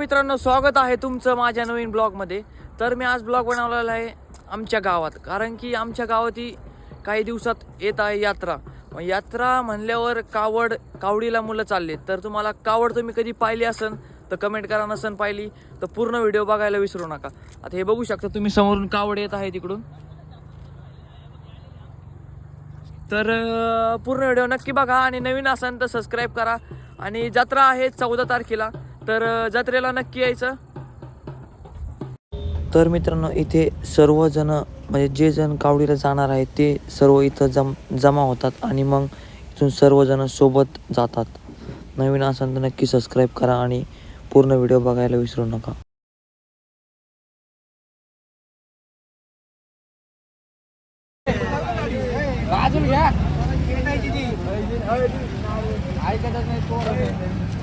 मित्रांनो, स्वागत आहे तुमचं माझ्या नवीन ब्लॉगमध्ये. तर मी आज ब्लॉग बनवलेला आहे आमच्या गावात, कारण की आमच्या गावात ही काही दिवसात येत आहे यात्रा. यात्रा म्हणल्यावर कावडीला मुलं चालले. तर तुम्हाला कावड तुम्ही कधी पाहिली असेल तर कमेंट करा, नसेल पाहिली तर पूर्ण व्हिडिओ बघायला विसरू नका. आता हे बघू शकता तुम्ही, समोरून कावड येत आहे तिकडून. तर पूर्ण व्हिडिओ नक्की बघा आणि नवीन असाल तर सबस्क्राईब करा. आणि जत्रा आहे 14 तारखेला, तर जत्रेला नक्की यायचं. तर मित्रांनो, इथे सर्वजण म्हणजे जे जण कावडीला जाणार आहेत ते सर्व इथं जमा होतात आणि मग इथून सर्वजण सोबत जातात. नवीन असाल तर नक्की सबस्क्राईब करा आणि पूर्ण व्हिडिओ बघायला विसरू नका. बाजून घ्या. ऐकतच नाही तो.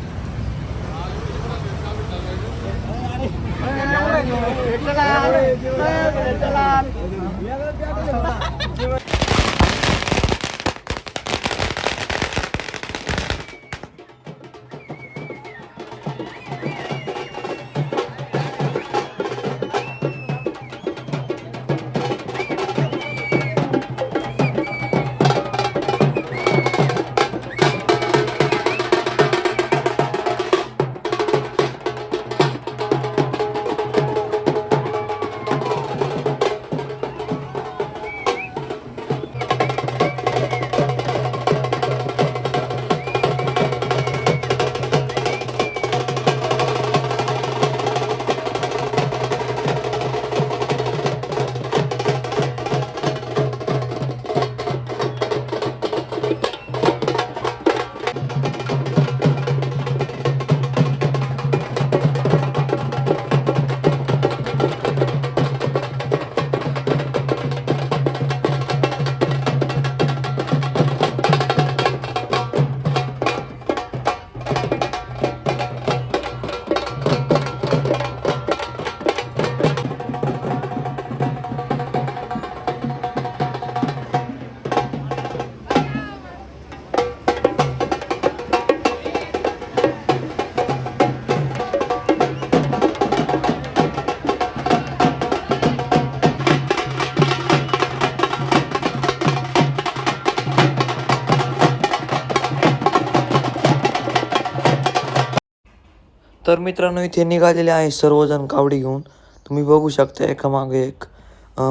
तर मित्रांनो, इथे निघालेले आहे सर्वजण कावडी घेऊन. तुम्ही बघू शकता एका मागे एक.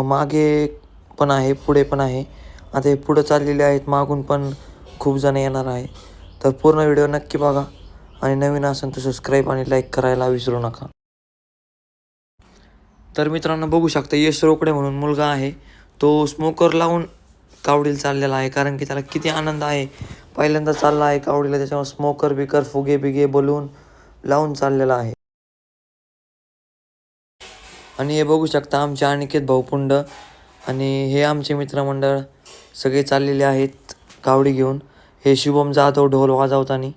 मागे पण आहे, पुढे पण आहे. आता हे पुढे चाललेले आहेत, मागून पण खूप जण येणार आहे. तर पूर्ण व्हिडिओ नक्की बघा आणि नवीन असेल तर सबस्क्राईब आणि लाईक करायला विसरू नका. तर मित्रांनो, बघू शकता यश रोकडे म्हणून मुलगा आहे. तो स्मोकर लावून कावडीला चाललेला आहे, कारण की त्याला किती आनंद आहे. पहिल्यांदा चालला आहे कावडीला, त्याच्यावर स्मोकर बिकर फुगे बिगे बलून लावून चाललेला आहे. आणि हे बघू शकता आमचे अनिकेत भाऊपुंड आणि हे आमचे मित्रमंडळ सगळे चाललेले आहेत कावडी घेऊन. हे शुभम जाधव ढोल वाजवताना,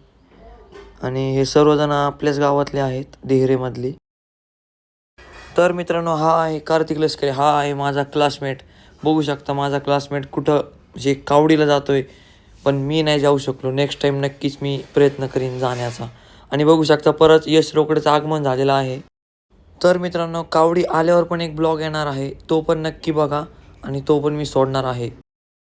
आणि हे सर्वजण आपल्याच गावातले आहेत, देहरेमधली. तर मित्रांनो, हा आहे कार्तिक लष्करे. हा आहे माझा क्लासमेट. बघू शकता माझा क्लासमेट कुठं जे कावडीला जातोय, पण मी नाही जाऊ शकलो. नेक्स्ट टाईम नक्कीच मी प्रयत्न करीन जाण्याचा. आणि बघू शकता परत यश रोकडेचं आगमन झालेलं आहे. तर मित्रांनो, कावडी आल्यावर पण एक ब्लॉग येणार आहे, तो पण नक्की बघा आणि तो पण मी सोडणार आहे.